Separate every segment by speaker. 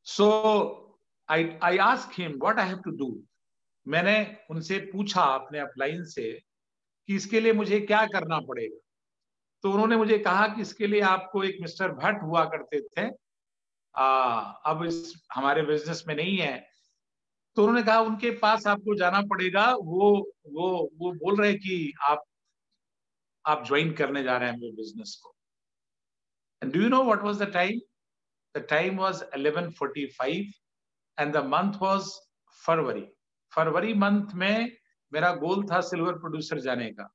Speaker 1: So I asked him what I have to do. मैंने उनसे पूछा अपने अपलाइन से कि इसके लिए मुझे क्या करना पड़ेगा। तो उन्होंने मुझे कहा कि इसके लिए आपको एक मिस्टर भट्ट हुआ करते थे, अब इस हमारे बिजनेस में नहीं है। तो उन्होंने कहा उनके पास आपको जाना पड़ेगा, वो बोल रहे हैं कि आप ज्वाइन करने जा रहे हैं मेरे बिजनेस को। And do you know what was the time? The time was 11:45 and the month was February. February month में मेरा गोल था सिल्वर प्रोड्यूसर जाने का।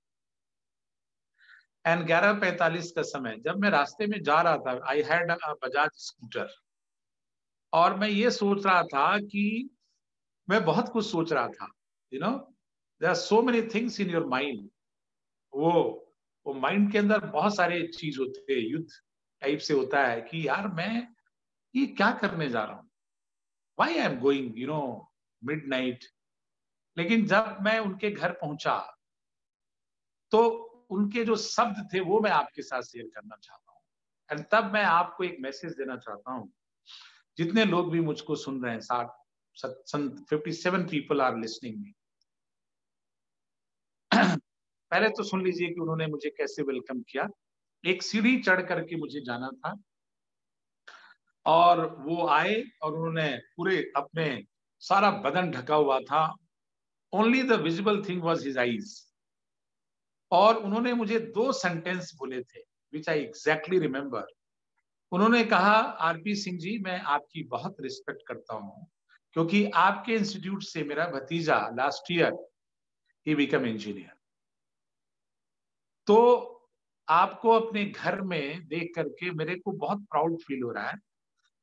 Speaker 1: एंड 11:45 का समय, जब मैं रास्ते में जा रहा था, I had a Bajaj scooter, और मैं ये सोच रहा था कि मैं बहुत कुछ सोच रहा था, you know, there are so many things in your mind. वो माइंड के अंदर बहुत सारे चीज होते हैं, युद्ध टाइप से होता है कि यार मैं ये क्या करने जा रहा हूँ, why I am going, midnight. लेकिन जब मैं उनके घर पहुंचा तो उनके जो शब्द थे वो मैं आपके साथ शेयर करना चाहता हूँ। एंड तब मैं आपको एक मैसेज देना चाहता हूँ, जितने लोग भी मुझको सुन रहे हैं, 57 पीपल आर लिसनिंग मी। पहले तो सुन लीजिए कि उन्होंने मुझे कैसे वेलकम किया। एक सीढ़ी चढ़ करके मुझे जाना था, और वो आए और उन्होंने पूरे अपने सारा बदन ढका हुआ था, only the visible thing was his eyes. और उन्होंने मुझे 2 सेंटेंस बोले थे विच आई एग्जैक्टली रिमेम्बर। उन्होंने कहा, आरपी सिंह जी, मैं आपकी बहुत रिस्पेक्ट करता हूँ, क्योंकि आपके इंस्टीट्यूट से मेरा भतीजा last year he become engineer. तो आपको अपने घर में देख करके मेरे को बहुत प्राउड फील हो रहा है,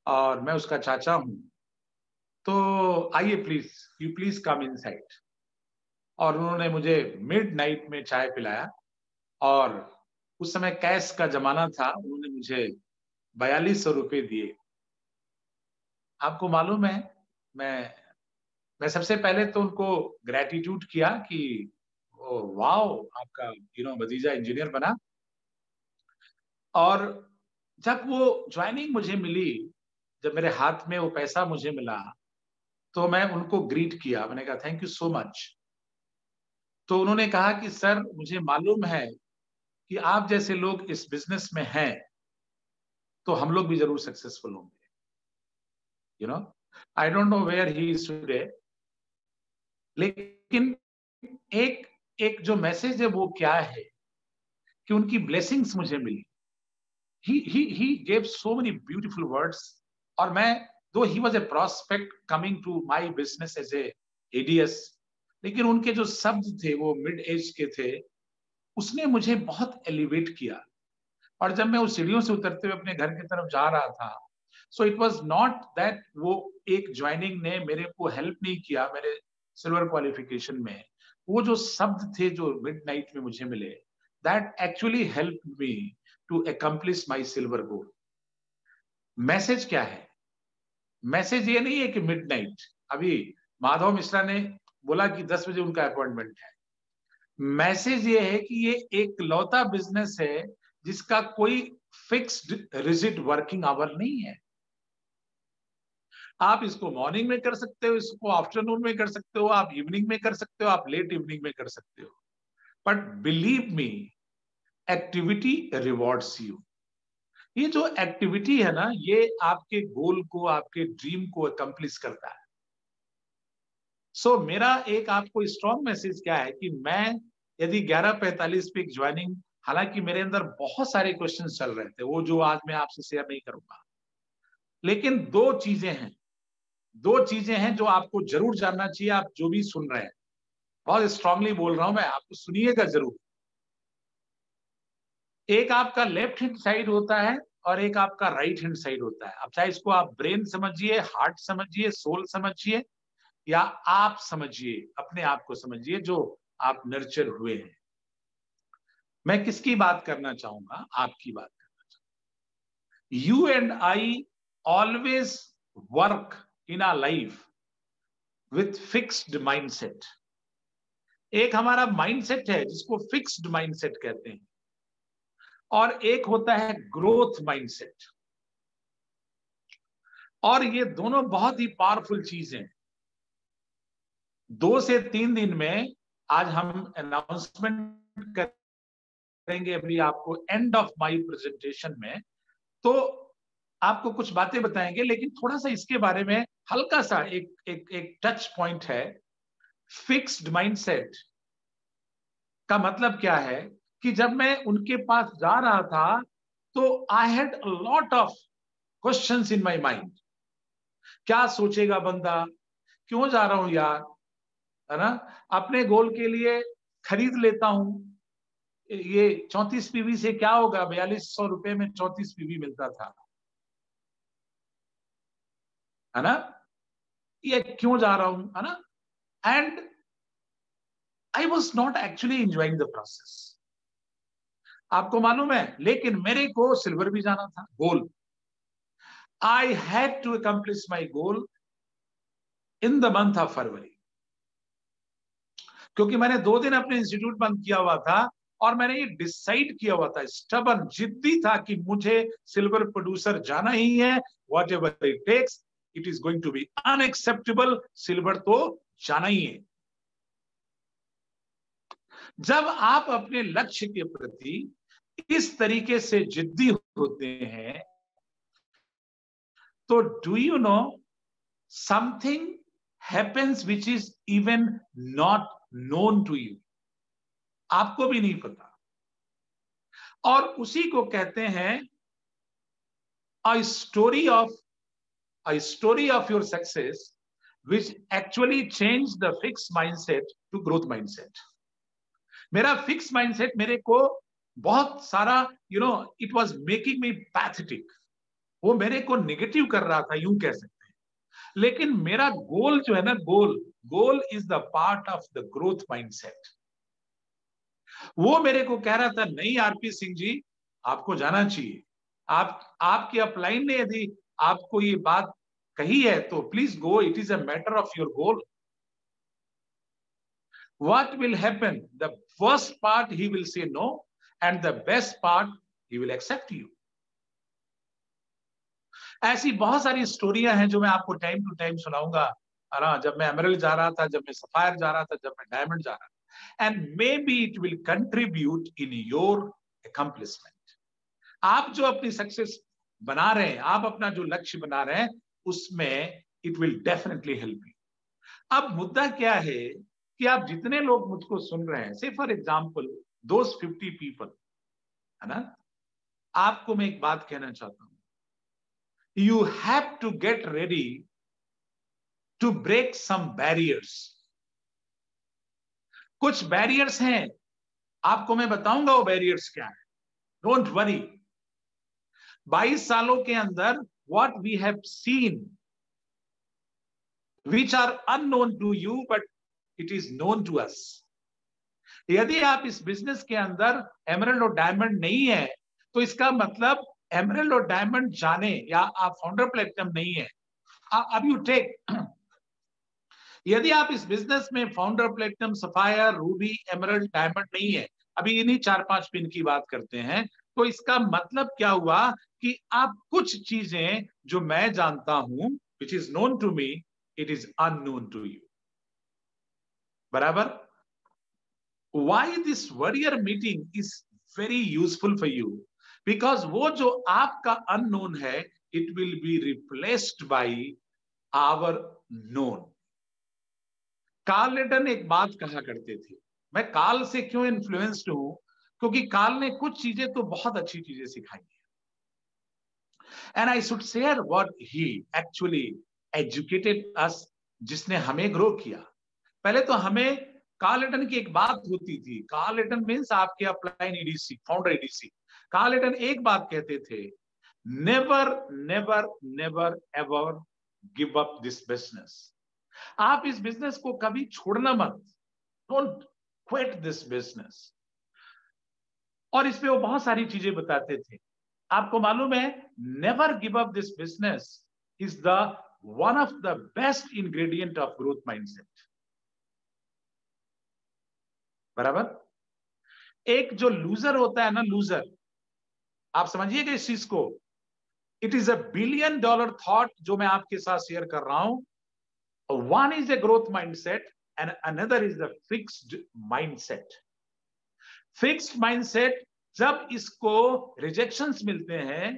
Speaker 1: और मैं उसका चाचा हूँ। तो आइए please, you please come inside. और उन्होंने मुझे मिडनाइट में चाय पिलाया, और उस समय कैश का जमाना था, उन्होंने मुझे 4200 रुपए दिए। आपको मालूम है, मैं सबसे पहले तो उनको ग्रेटिट्यूड किया कि वाओ, आपका भतीजा इंजीनियर बना। और जब वो ज्वाइनिंग मुझे मिली, जब मेरे हाथ में वो पैसा मुझे मिला, तो मैं उनको ग्रीट किया, मैंने कहा थैंक यू सो मच। तो उन्होंने कहा कि सर, मुझे मालूम है कि आप जैसे लोग इस बिजनेस में हैं, तो हम लोग भी जरूर सक्सेसफुल होंगे। I don't know where he is today, लेकिन एक एक जो मैसेज है वो क्या है कि उनकी ब्लेसिंग्स मुझे मिली। he gave so many beautiful words। और मैं, though he was a prospect coming to my business as a ADS, लेकिन उनके जो शब्द थे वो मिड एज के थे, उसने मुझे बहुत एलिवेट किया। और जब मैं उस सीढ़ियों से उतरते हुए अपने घर की तरफ जा रहा था, so it was not that वो एक ज्वाइनिंग ने मेरे को हेल्प नहीं किया मेरे सिल्वर क्वालिफिकेशन में। वो जो शब्द थे जो मिडनाइट में मुझे मिले, that actually help me to accomplish my silver goal. Message क्या है? मैसेज ये नहीं है कि मिडनाइट, अभी माधव मिश्रा ने बोला कि 10 बजे उनका अपॉइंटमेंट है। मैसेज ये है कि ये एक लौता बिजनेस है जिसका कोई फिक्स्ड रिजिड वर्किंग आवर नहीं है। आप इसको मॉर्निंग में कर सकते हो, इसको आफ्टरनून में कर सकते हो, आप इवनिंग में कर सकते हो, आप लेट इवनिंग में कर सकते हो, but believe me, activity rewards you. ये जो एक्टिविटी है ना, ये आपके गोल को, आपके ड्रीम को अकम्प्लिश करता है। सो मेरा एक आपको स्ट्रॉन्ग मैसेज क्या है कि मैं यदि 11:45 पे ज्वाइनिंग, हालांकि मेरे अंदर बहुत सारे क्वेश्चन चल रहे थे, वो जो आज मैं आपसे शेयर नहीं करूंगा, लेकिन दो चीजें हैं जो आपको जरूर जानना चाहिए। आप जो भी सुन रहे हैं, बहुत स्ट्रांगली बोल रहा हूं मैं, आपको सुनिएगा जरूर। एक आपका लेफ्ट हैंड साइड होता है और एक आपका राइट हैंड साइड होता है। अब चाहे इसको आप ब्रेन समझिए, हार्ट समझिए, सोल समझिए, या आप समझिए, अपने आप को समझिए जो आप नर्चर हुए हैं। मैं किसकी बात करना चाहूंगा? आपकी बात करना चाहूंगा। You and I always work in our life with fixed mindset. एक हमारा माइंडसेट है जिसको फिक्स्ड माइंडसेट कहते हैं, और एक होता है ग्रोथ माइंडसेट। और ये दोनों बहुत ही पावरफुल चीजें 2 से 3 दिन में आज हम अनाउंसमेंट करेंगे अभी आपको एंड ऑफ माय प्रेजेंटेशन में, तो आपको कुछ बातें बताएंगे, लेकिन थोड़ा सा इसके बारे में हल्का सा एक टच पॉइंट है। फिक्स्ड माइंडसेट का मतलब क्या है कि जब मैं उनके पास जा रहा था तो I had a lot of questions in my mind. क्या सोचेगा बंदा, क्यों जा रहा हूं यार, है ना, अपने गोल के लिए खरीद लेता हूं, ये 34 पीवी से क्या होगा, 4200 रुपए में 34 पीवी मिलता था, है ना, ये क्यों जा रहा हूं, है ना। And I was not actually enjoying the process, आपको मालूम है। लेकिन मेरे को सिल्वर भी जाना था, goal. I had to accomplish my goal in the month of February, क्योंकि मैंने 2 दिन अपने इंस्टीट्यूट बंद किया हुआ था और मैंने ये डिसाइड किया हुआ था, स्टबन जिद्दी था कि मुझे सिल्वर प्रोड्यूसर जाना ही है, whatever it takes, it is going to be unacceptable, silver तो जाना ही है। जब आप अपने लक्ष्य के प्रति इस तरीके से जिद्दी होते हैं तो do you know something happens which is even not known to you, आपको भी नहीं पता, और उसी को कहते हैं a story of your success which actually change the fix mindset to growth mindset. मेरा फिक्स माइंडसेट मेरे को बहुत सारा it was making me pathetic, वो मेरे को नेगेटिव कर रहा था, यूं कह सकते हैं। लेकिन मेरा गोल जो है ना, goal is the part of the growth mindset. वो मेरे को कह रहा था नहीं आरपी सिंह जी, आपको जाना चाहिए, आपके अपलाइन ने यदि आपको ये बात कही है तो please go, it is a matter of your goal. What will happen? The worst part he will say no, and the best part he will accept you. ऐसी बहुत सारी स्टोरियां हैं जो मैं आपको टाइम टू टाइम सुनाऊंगा, है ना, जब मैं एमरल्ड जा रहा था, जब मैं सफायर जा रहा था, जब मैं डायमंड जा रहा था, and may be it will contribute in your accomplishment. आप जो अपनी सक्सेस बना रहे हैं, आप अपना जो लक्ष्य बना रहे हैं, उसमें it will definitely help you. अब मुद्दा क्या है कि आप जितने लोग मुझको सुन रहे हैं, से फॉर एग्जाम्पल दोस 50 पीपल, है ना, आपको मैं एक बात कहना चाहता हूं, you have to get ready to break some barriers. कुछ बैरियर्स हैं, आपको मैं बताऊंगा वो बैरियर्स क्या है, डोंट वरी। 22 सालों के अंदर what we have seen which are unknown to you but it is known to us। यदि आप इस बिजनेस के अंदर एमरल्ड और डायमंड नहीं है तो इसका मतलब एमरल्ड और डायमंड जाने या आप फाउंडर प्लेटिनम नहीं है। अब यू टेक, यदि आप इस बिजनेस में founder platinum, sapphire, Ruby, emerald, diamond नहीं है, अभी इन्हीं 4-5 पिन की बात करते हैं, तो इसका मतलब क्या हुआ कि आप कुछ चीजें जो मैं जानता हूं, which is known to me, it is unknown to you. बराबर। Why this warrior meeting is very useful for you? Because वो जो आपका unknown है, it will be replaced by our known। Carl Layton एक बात कहा करते थे, मैं कार्ल से क्यों इन्फ्लुएंस्ड हूं, क्योंकि कार्ल ने कुछ चीजें तो बहुत अच्छी चीजें सिखाई हैं, and I should share what he actually educated us, जिसने हमें ग्रो किया। पहले तो हमें कार्ल लेटन की एक बात होती थी, कार्ल लेटन मींस आपके upline EDC, founder EDC. Carl Layton एक बात कहते थे, never never never ever give up this business. आप इस बिजनेस को कभी छोड़ना मत, डोंट क्विट दिस बिजनेस। और इसमें वो बहुत सारी चीजें बताते थे, आपको मालूम है, never give up this business is the one of the best ingredient of growth mindset. बराबर। एक जो लूजर होता है ना, लूजर, आप समझिएगा इस चीज को, इट इज $1 billion थॉट जो मैं आपके साथ शेयर कर रहा हूं. One is a growth mindset and another is the fixed mindset. Fixed mindset, जब इसको रिजेक्शंस मिलते हैं,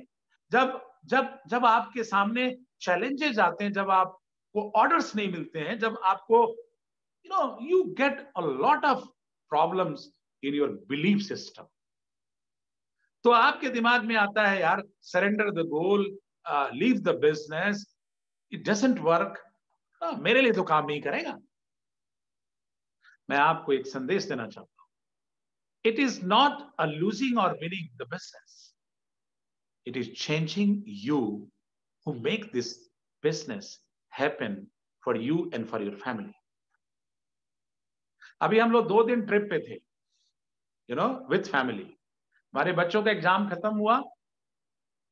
Speaker 1: जब जब जब आपके सामने चैलेंजेस आते हैं, जब आपको ऑर्डर्स नहीं मिलते हैं, जब आपको you get a lot of problems in your belief system, तो आपके दिमाग में आता है यार, surrender the goal, leave the business, it doesn't work, मेरे लिए तो काम नहीं करेगा. मैं आपको एक संदेश देना चाहता हूं. It is not a losing और winning the business, it is changing you who make this business happen for you and for your family. अभी हम लोग 2 दिन ट्रिप पे थे, विथ फैमिली. हमारे बच्चों का एग्जाम खत्म हुआ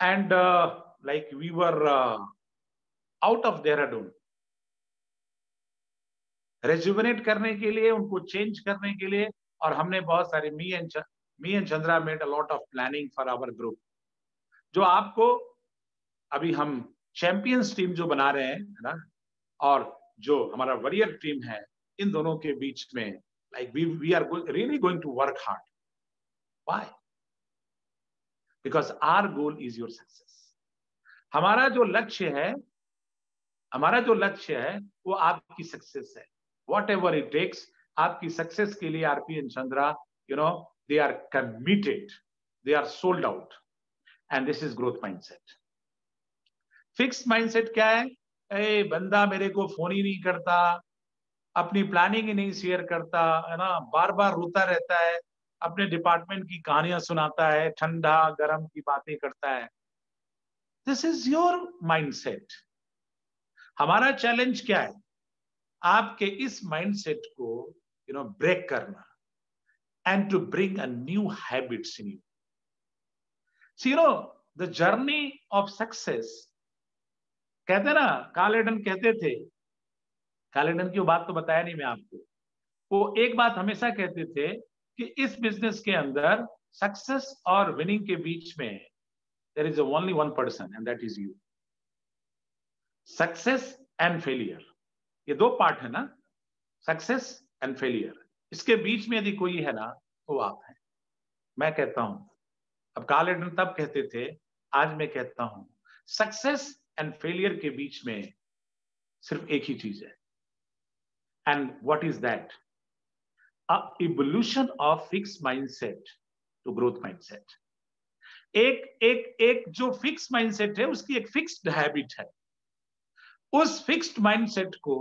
Speaker 1: and like we were out of Dehradun. Rejuvenate करने के लिए, उनको चेंज करने के लिए, और हमने बहुत सारे me and Chandra made a lot of planning for our group. जो आपको अभी हम चैंपियंस टीम जो बना रहे हैं, है ना, और जो हमारा वॉरियर टीम है, इन दोनों के बीच में like we are really going to work hard. Why? Because our goal is your success. हमारा जो लक्ष्य है वो आपकी सक्सेस है. Whatever it takes, आपकी सक्सेस के लिए RP and Chandra, they are committed, they are sold out, and this is growth mindset. Fixed mindset क्या है? बंदा मेरे को फोन ही नहीं करता, अपनी प्लानिंग ही नहीं शेयर करता, है ना, बार बार रोता रहता है, अपने डिपार्टमेंट की कहानियां सुनाता है, ठंडा गरम की बातें करता है. This is your mindset. हमारा चैलेंज क्या है? आपके इस माइंडसेट को ब्रेक करना and to bring a new habits in you. The journey of success, कहते ना, कार्ल कहते थे, कार्ल की बात तो बताया नहीं मैं आपको, वो एक बात हमेशा कहते थे कि इस बिजनेस के अंदर सक्सेस और विनिंग के बीच में there is only one person and that is you. Success and failure, ये 2 पार्ट है ना, सक्सेस एंड फेलियर. इसके बीच में यदि कोई है ना, तो आप हैं. मैं कहता हूं, अब कार्ल तब कहते थे, आज मैं कहता हूं, सक्सेस एंड फेलियर के बीच में सिर्फ एक ही चीज है. And what is that? Evolution of fix mindset to growth mindset. एक जो फिक्स माइंडसेट है, उसकी एक फिक्स्ड हैबिट है. उस फिक्स्ड माइंडसेट को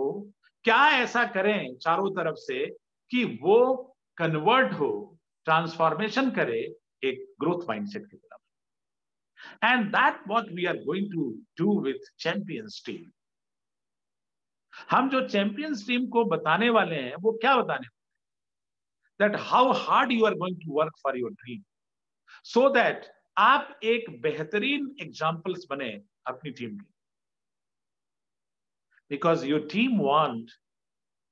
Speaker 1: क्या ऐसा करें चारों तरफ से कि वो कन्वर्ट हो, ट्रांसफॉर्मेशन करे एक ग्रोथ माइंडसेट की तरफ. And that what we are going to do with champions team. हम जो चैंपियंस टीम को बताने वाले हैं, वो क्या बताने वाले हैं? That how hard you are going to work for your dream, so that आप एक बेहतरीन एग्जाम्पल्स बने अपनी टीम की. Because your team want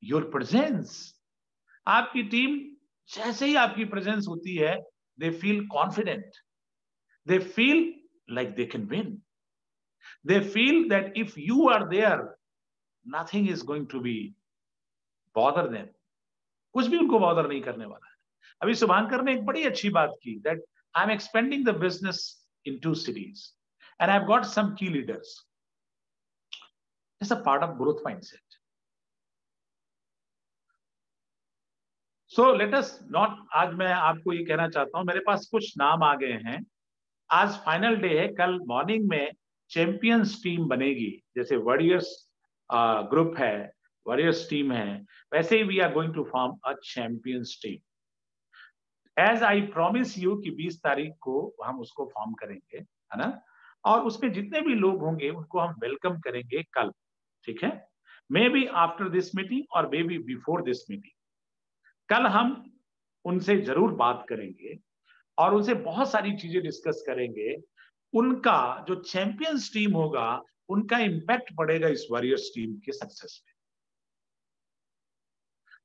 Speaker 1: your presence. आपकी टीम जैसे ही आपकी प्रेजेंस होती है, they feel confident, they feel like they can win, they feel that if you are there, nothing is going to be bother them. कुछ भी उनको bother नहीं करने वाला है. अभी शुभांकर ने एक बड़ी अच्छी बात की, that I'm expanding the business in 2 cities and I've got some key leaders. It's a part of growth mindset. So let us not, आज मैं आपको ये कहना चाहता हूं, मेरे पास कुछ नाम आ गए हैं. आज फाइनल डे है, कल मॉर्निंग में चैंपियंस टीम बनेगी. जैसे वॉरियर्स ग्रुप है, वॉरियर्स टीम है, वैसे ही we are going to form a champions team. As I promise you कि 20 तारीख को हम उसको फॉर्म करेंगे, है ना, और उसमें जितने भी लोग होंगे उनको हम वेलकम करेंगे कल. ठीक है? Maybe after this meeting और maybe before this meeting. कल हम उनसे जरूर बात करेंगे और उनसे बहुत सारी चीजें डिस्कस करेंगे. उनका जो चैंपियंस टीम होगा, उनका इंपैक्ट पड़ेगा इस वॉरियर्स टीम के सक्सेस में.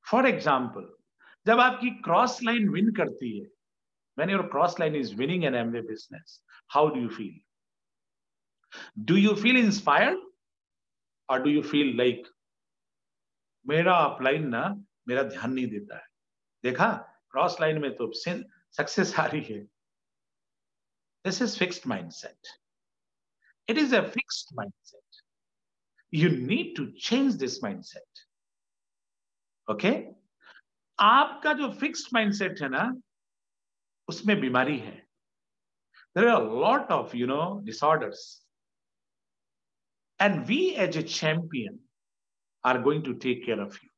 Speaker 1: फॉर एग्जाम्पल, जब आपकी क्रॉस लाइन विन करती है, when your cross line is winning an Amway business, how do you feel? Do you feel inspired और डू यू फील लाइक मेरा अपलाइन ना मेरा ध्यान नहीं देता है, देखा क्रॉस लाइन में तो सक्सेस आ रही है। This is fixed mindset. It is a fixed mindset. You need to change this mindset. Okay, आपका जो फिक्स्ड माइंडसेट है ना, उसमें बीमारी है। There are a lot of disorders, and we as a champion are going to take care of you.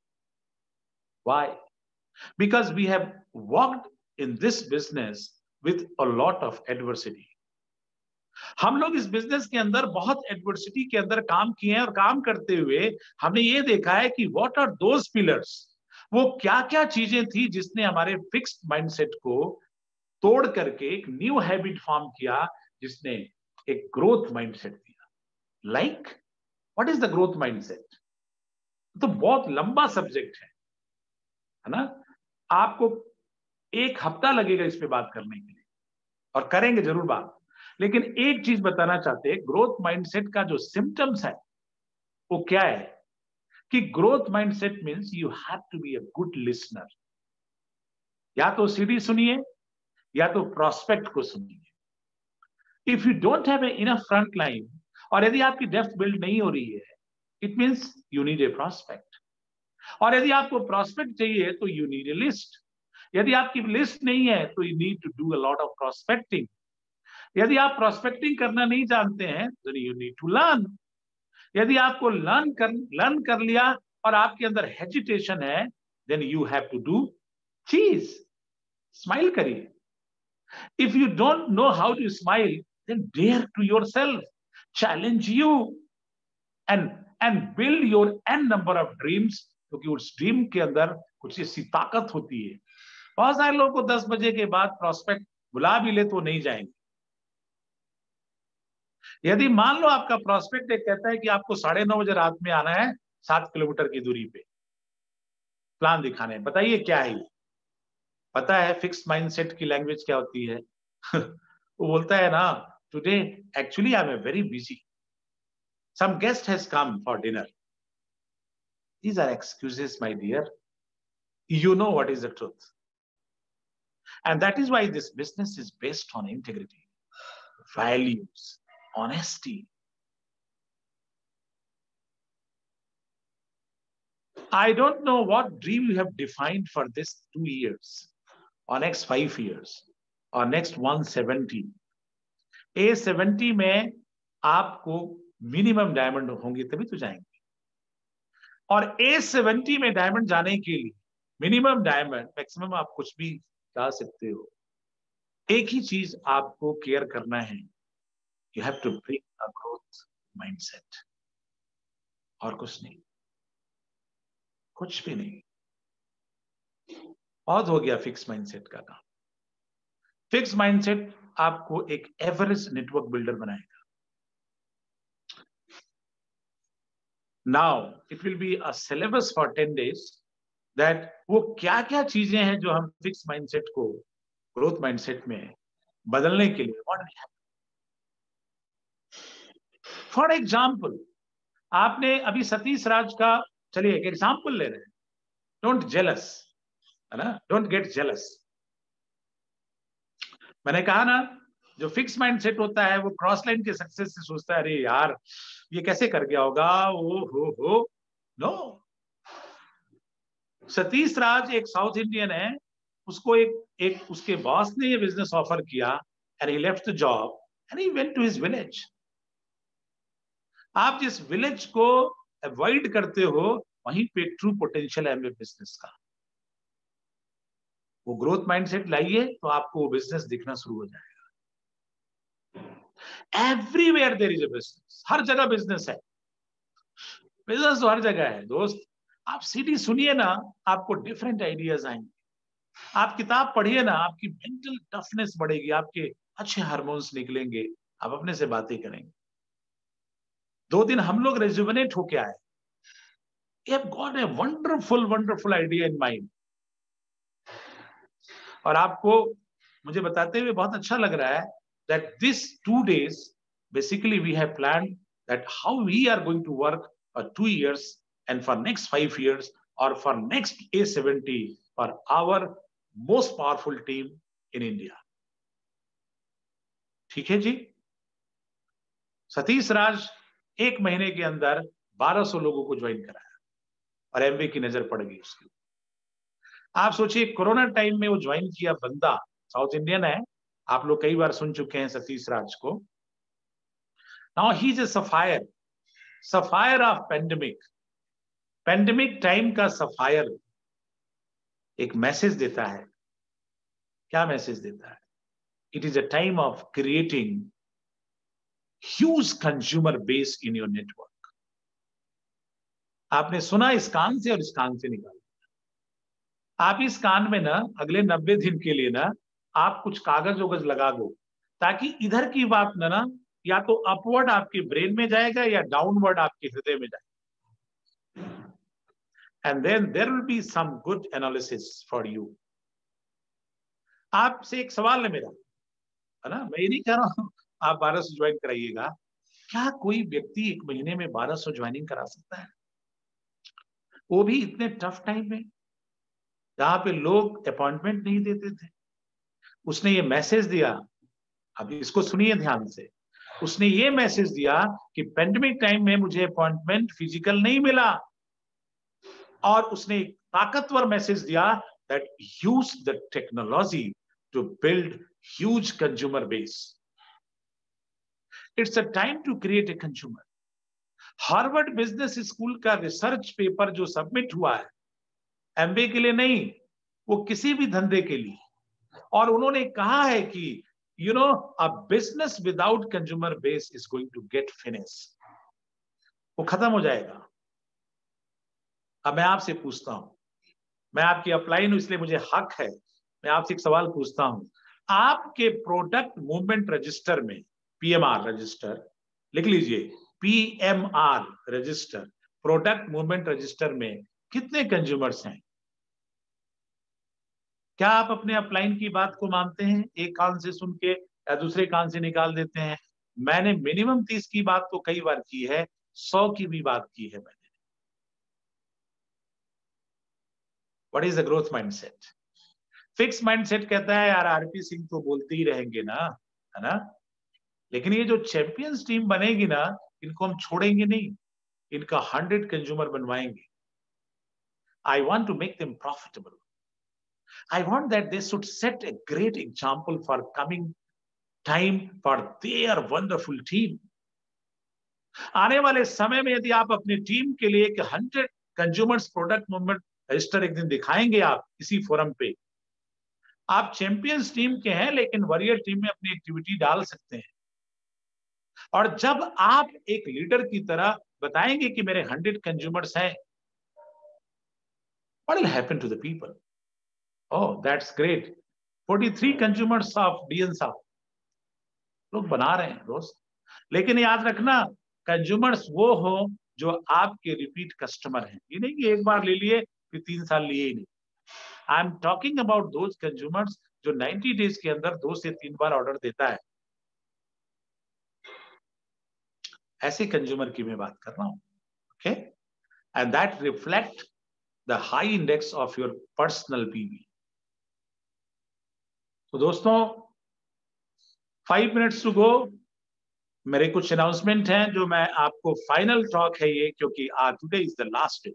Speaker 1: Why? Because we have worked in this business with a lot of adversity. हम लोग इस business के अंदर बहुत adversity के अंदर काम किए हैं, और काम करते हुए हमने ये देखा है कि व्हाट आर दोज पिलर्स, वो क्या क्या चीजें थी जिसने हमारे फिक्स्ड माइंडसेट को तोड़ करके एक न्यू हैबिट फॉर्म किया, जिसने एक ग्रोथ माइंडसेट दिया। Like what is the growth mindset? तो बहुत लंबा सब्जेक्ट है ना, आपको एक हफ्ता लगेगा इस पे बात करने के लिए, और करेंगे जरूर बात। लेकिन एक चीज बताना चाहते हैं, ग्रोथ माइंडसेट का जो सिम्टम्स है वो क्या है कि growth mindset means you have to be a good listener. या तो सीडी सुनिए या तो प्रोस्पेक्ट को सुनिए। If you don't have enough front line, और यदि आपकी डेप्थ बिल्ड नहीं हो रही है, it means you need a prospect. और यदि आपको प्रोस्पेक्ट चाहिए तो यू नीड ए लिस्ट। यदि आपकी लिस्ट नहीं है तो you need to do a lot of prospecting. यदि आप प्रोस्पेक्टिंग करना नहीं जानते हैं तो यू नीड टू लर्न। यदि आपको लर्न कर लिया और आपके अंदर हेजिटेशन है, then you have to do cheese, smile करिए। If you don't know how to smile, then dare to yourself, challenge you and build your an number of dreams, क्योंकि उस ड्रीम के अंदर कुछ ऐसी ताकत होती है। बहुत सारे लोगों को 10 बजे के बाद प्रोस्पेक्ट बुला भी ले तो नहीं जाएंगे। यदि मान लो आपका प्रोस्पेक्ट एक कहता है कि आपको 9:30 बजे रात में आना है 7 किलोमीटर की दूरी पे प्लान दिखाने, बताइए क्या है ये? पता है फिक्स्ड माइंडसेट की लैंग्वेज क्या होती है? वो बोलता है ना, today actually I am very busy, some guest has come for dinner. These are excuses my dear, you know what is the truth, and that is why this business is based on integrity, values, honesty. I don't know what dream you have defined for this 2 years or next 5 years or next 170. A70 में आपको minimum diamond होंगे तभी तो जाएंगे, और A70 में diamond जाने के लिए मिनिमम डायमंड, मैक्सिमम आप कुछ भी जा सकते हो। एक ही चीज आपको केयर करना है, you have to bring a growth mindset, और कुछ नहीं, कुछ भी नहीं। बहुत हो गया फिक्स माइंडसेट का काम। फिक्स माइंडसेट आपको एक एवरेज नेटवर्क बिल्डर बनाएगा। Now it will be a syllabus for 10 days that वो क्या क्या चीजें हैं जो हम फिक्स माइंडसेट को ग्रोथ माइंडसेट में बदलने के लिए what we have. For example, आपने अभी सतीश राज का, चलिए एक एग्जाम्पल ले रहे हैं, डोंट जेलस, है ना, डोंट गेट जेलस। मैंने कहा ना, जो फिक्स माइंडसेट होता है वो क्रॉस लाइन के सक्सेस से सोचता है, अरे यार ये कैसे कर गया होगा, ओ हो नो। सतीश राज एक साउथ इंडियन है, उसको एक उसके बॉस ने ये बिजनेस ऑफर किया, and he left the job and he went to his village. आप जिस विलेज को अवॉइड करते हो, वहीं पे ट्रू पोटेंशियल है बिजनेस का। वो ग्रोथ माइंडसेट लाइए तो आपको वो बिजनेस दिखना शुरू हो जाएगा। Everywhere there is a business, हर जगह बिजनेस है। बिजनेस तो हर जगह है दोस्त। आप सीडी सुनिए ना, आपको डिफरेंट आइडियाज आएंगे। आप किताब पढ़िए ना, आपकी मेंटल टफनेस बढ़ेगी, आपके अच्छे हार्मोन्स निकलेंगे, आप अपने से बातें करेंगे। 2 दिन हम लोग रेजुवेनेट होके आए, you have got a wonderful idea in mind, और आपको मुझे बताते हुए बहुत अच्छा लग रहा है that this 2 days basically we have planned that how we are going to work for 2 years and for next 5 years or for next A70 for our most powerful team in India. ठीक है जी। सतीश राज 1 महीने के अंदर 1200 लोगों को join कराया और Amway की नजर पड़ गई उसकी। आप सोचिए कोरोना टाइम में वो ज्वाइन किया बंदा, साउथ इंडियन है, आप लोग कई बार सुन चुके हैं सतीश राज को। Now he is a sapphire of pandemic time का सफायर एक मैसेज देता है। क्या मैसेज देता है? It is a time of creating huge consumer base in your network. आपने सुना इस कान से और इस कान से निकाल। आप इस कान में ना अगले 90 दिन के लिए ना आप कुछ कागज वगज लगा दो, ताकि इधर की बात ना या तो अपवर्ड आपके ब्रेन में जाएगा या डाउनवर्ड आपके हृदय में जाएगा। And then there will be some good analysis for you. आपसे एक सवाल है मेरा, है ना, मैं ये नहीं कह रहा हूं आप 1200 ज्वाइन कराइएगा। क्या कोई व्यक्ति 1 महीने में 1200 ज्वाइनिंग करा सकता है? वो भी इतने टफ टाइम में जहां पे लोग अपॉइंटमेंट नहीं देते थे। उसने ये मैसेज दिया, अब इसको सुनिए ध्यान से। उसने ये मैसेज दिया कि पेंडेमिक टाइम में मुझे अपॉइंटमेंट फिजिकल नहीं मिला, और उसने एक ताकतवर मैसेज दिया that use the technology to build huge consumer base. It's a time to create a consumer. Harvard Business School का रिसर्च पेपर जो सबमिट हुआ है, एमबीए के लिए नहीं, वो किसी भी धंधे के लिए, और उन्होंने कहा है कि you know a business without consumer base is going to get finish. वो खत्म हो जाएगा। अब मैं आपसे पूछता हूं, मैं आपकी अपलाइन हूं इसलिए मुझे हक है, मैं आपसे एक सवाल पूछता हूं। आपके प्रोडक्ट मूवमेंट रजिस्टर में, पीएमआर रजिस्टर लिख लीजिए, PMR register, product movement register में कितने कंज्यूमर्स हैं? क्या आप अपने अपलाइन की बात को मानते हैं? एक कान से सुन के या दूसरे कान से निकाल देते हैं? मैंने मिनिमम 30 की बात तो कई बार की है, 100 की भी बात की है मैंने। What is the growth mindset? Fix mindset कहता है यार आरपी सिंह तो बोलते ही रहेंगे ना, है ना, लेकिन ये जो चैंपियंस टीम बनेगी ना, इनको हम छोड़ेंगे नहीं, इनका 100 कंज्यूमर बनवाएंगे। I want to make them profitable. I want that they should set a great example for coming time for their wonderful team. आने वाले समय में यदि आप अपनी टीम के लिए 100 कंज्यूमर्स प्रोडक्ट मूवमेंट रजिस्टर एक दिन दिखाएंगे आप इसी फोरम पे, आप चैंपियंस टीम के हैं लेकिन वॉरियर टीम में अपनी एक्टिविटी डाल सकते हैं। और जब आप एक लीडर की तरह बताएंगे कि मेरे 100 कंज्यूमर्स हैं, what will happen to the people? Oh, that's great. 43 consumers of DN साहब लोग बना रहे हैं दोस्त। लेकिन याद रखना, कंज्यूमर्स वो हो जो आपके रिपीट कस्टमर हैं। ये नहीं कि एक बार ले लिए फिर 3 साल लिए ही नहीं। I am talking about those consumers जो 90 डेज के अंदर 2 से 3 बार ऑर्डर देता है। ऐसे कंज्यूमर की मैं बात कर रहा हूं। Okay, and that reflect the high index of your personal PV. तो दोस्तों 5 मिनट्स टू गो। मेरे कुछ अनाउंसमेंट हैं जो मैं आपको, फाइनल टॉक है ये, क्योंकि today is the last day.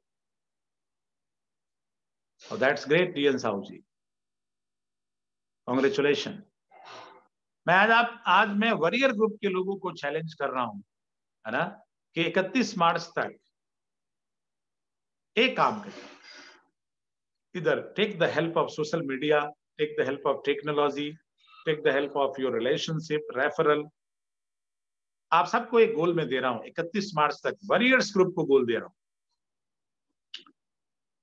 Speaker 1: और that's great DN Sahu ji, congratulation. आज मैं वॉरियर ग्रुप के लोगों को चैलेंज कर रहा हूं, है ना, कि 31 मार्च तक एक काम करें, इधर take the help of social media, take the help of technology, take the help of your relationship, referral. आप सबको एक गोल में दे रहा हूं, 31 मार्च तक वॉरियर्स ग्रुप को गोल दे रहा हूं।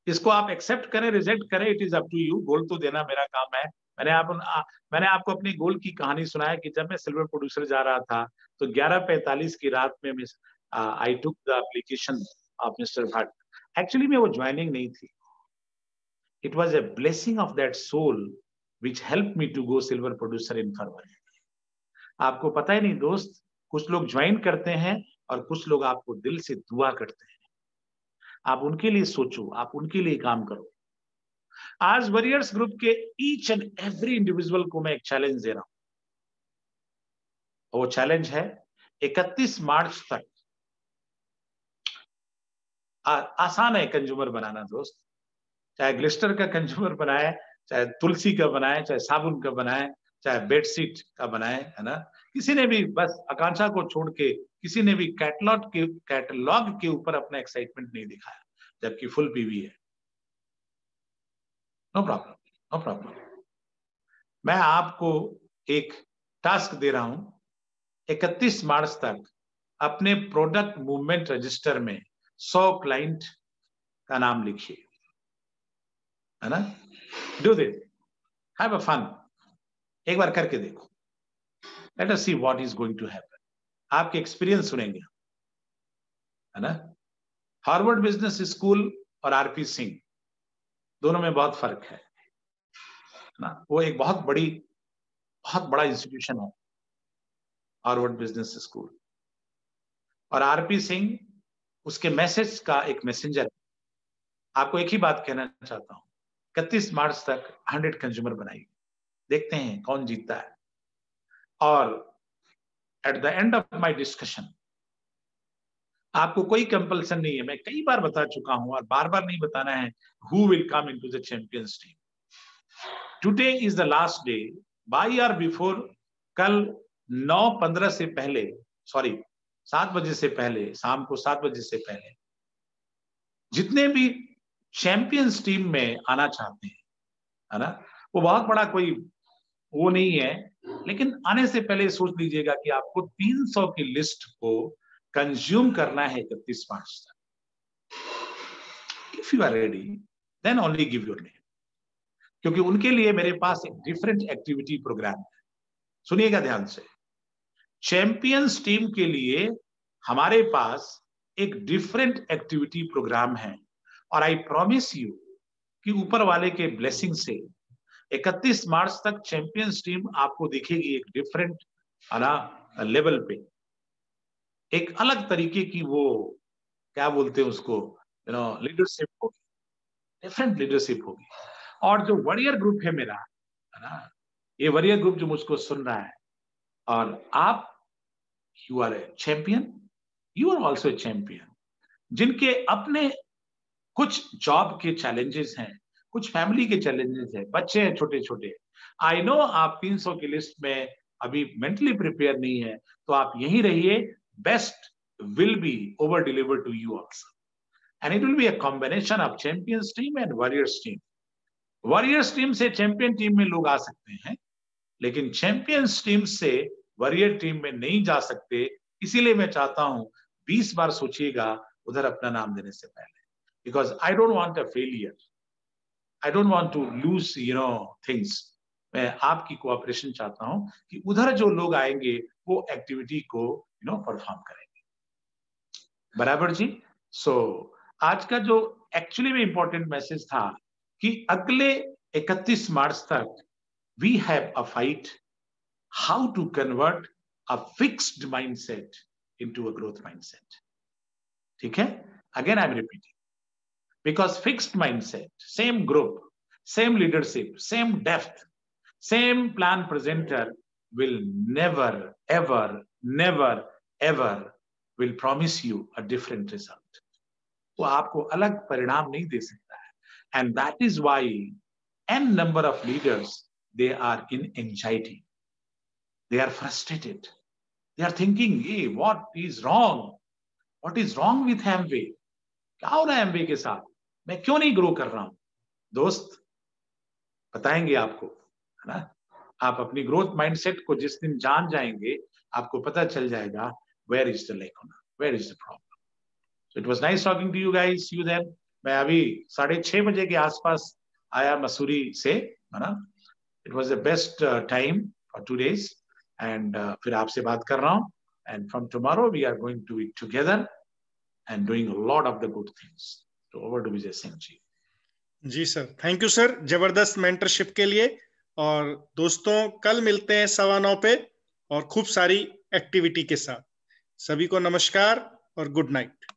Speaker 1: इसको आप एक्सेप्ट करें, रिजेक्ट करें, it is up to you. Goal तो देना मेरा काम है। मैंने आपको अपनी गोल की कहानी सुनाया कि जब मैं सिल्वर प्रोड्यूसर जा रहा था तो 11:45 की रात में I took the application of mister Bhatt. Actually में वो ज्वाइनिंग नहीं थी, it was a blessing of that soul which helped me to go silver producer in February. आपको पता ही नहीं दोस्त, कुछ लोग ज्वाइन करते हैं और कुछ लोग आपको दिल से दुआ करते हैं। आप उनके लिए सोचो, आप उनके लिए काम करो। आज वॉरियर्स ग्रुप के ईच एंड एवरी इंडिविजुअल को मैं एक चैलेंज दे रहा हूं। वो चैलेंज है 31 मार्च तक। आसान है कंज्यूमर बनाना दोस्त, चाहे ग्लिस्टर का कंज्यूमर बनाए, चाहे तुलसी का बनाए, चाहे साबुन का बनाए, चाहे बेडशीट का बनाए, है ना। किसी ने भी बस आकांक्षा को छोड़ के किसी ने भी कैटलॉग के ऊपर अपना एक्साइटमेंट नहीं दिखाया, जबकि फुल पीवी है। No problem, no problem. मैं आपको एक टास्क दे रहा हूं, 31 मार्च तक अपने प्रोडक्ट मूवमेंट रजिस्टर में 100 क्लाइंट का नाम लिखिए, है ना। Do this, have a fun, एक बार करके देखो। Let us see what is going to happen. आपके एक्सपीरियंस सुनेंगे, है ना। हार्वर्ड बिजनेस स्कूल और आरपी सिंह दोनों में बहुत फर्क है ना। वो एक बहुत बड़ा इंस्टीट्यूशन है हार्वर्ड बिजनेस स्कूल, और आरपी सिंह उसके मैसेज का एक मैसेंजर है। आपको एक ही बात कहना चाहता हूं, 31 मार्च तक 100 कंज्यूमर बनाइए, देखते हैं कौन जीतता है। और at the end of my discussion आपको कोई कंपल्सन नहीं है, मैं कई बार बता चुका हूं और बार बार नहीं बताना है, who will come into the champions team. Today is the last day, by और बिफोर, कल 9:15 से पहले, सॉरी 7 बजे से पहले, शाम को 7 बजे से पहले जितने भी चैंपियंस टीम में आना चाहते हैं, है ना, वो बहुत बड़ा कोई वो नहीं है, लेकिन आने से पहले सोच लीजिएगा कि आपको 300 की लिस्ट को कंज्यूम करना है 31 मार्च तक। If you are ready then only give your name, क्योंकि उनके लिए मेरे पास एक डिफरेंट एक्टिविटी प्रोग्राम है। सुनिएगा ध्यान से, चैंपियंस टीम के लिए हमारे पास एक डिफरेंट एक्टिविटी प्रोग्राम है, और आई प्रॉमिस यू कि ऊपर वाले के ब्लेसिंग से 31 मार्च तक चैंपियंस टीम आपको दिखेगी एक डिफरेंट लेवल पे, एक अलग तरीके की, वो क्या बोलते हैं उसको, लीडरशिप होगी, डिफरेंट लीडरशिप होगी। और जो वॉरियर ग्रुप है मेरा, है ना, ये वॉरियर ग्रुप जो मुझको सुन रहा है, और आप, you are a champion, you are also a champion, जिनके अपने कुछ जॉब के चैलेंजेस हैं, कुछ फैमिली के चैलेंजेस हैं, बच्चे हैं छोटे छोटे। आई नो आप 300 की लिस्ट में अभी मेंटली प्रिपेयर नहीं है, तो आप यहीं रहिए, best will be over deliver to you also, and it will be a combination of champions team and warriors team. Warriors team से चैंपियन टीम में लोग आ सकते हैं, लेकिन चैंपियंस टीम से वॉरियर टीम में नहीं जा सकते। इसीलिए मैं चाहता हूं 20 बार सोचिएगा उधर अपना नाम देने से पहले, because I don't want a failure. I don't want to lose, things. मैं आपकी कोऑपरेशन चाहता हूं कि उधर जो लोग आएंगे वो एक्टिविटी को परफॉर्म करेंगे, बराबर जी। आज का जो एक्चुअली में इंपॉर्टेंट मैसेज था कि अगले 31 मार्च तक we have a fight, how to convert a fixed mindset into a growth mindset. ठीक है, again I am repeating, because fixed mindset, same group, same leadership, same depth, same plan presenter will never ever will promise you a different result. वो आपको अलग परिणाम नहीं दे सकता है, and that is why n number of leaders, they are in anxiety, they are frustrated, they are thinking, hey, what is wrong with Amway? क्या हो रहा है एमवे के साथ, मैं क्यों नहीं ग्रो कर रहा हूं? दोस्त बताएंगे आपको, है ना। आप अपनी ग्रोथ माइंडसेट को जिस दिन जान जाएंगे, आपको पता चल जाएगा where is the lacuna, where is the problem. So it was nice talking to you guys, see you then. मैं अभी 6:30 बजे के आसपास आया मसूरी से, है ना। It was the best time for 2 days, and फिर आपसे बात कर रहा हूं, and from tomorrow we are going to be together and doing a lot of the good things. So over to Vijay Singh ji.
Speaker 2: जी sir, thank you sir, जबरदस्त mentorship के लिए। और दोस्तों, कल मिलते हैं 9:15 पे, और खूब सारी एक्टिविटी के साथ। सभी को नमस्कार और गुड नाइट।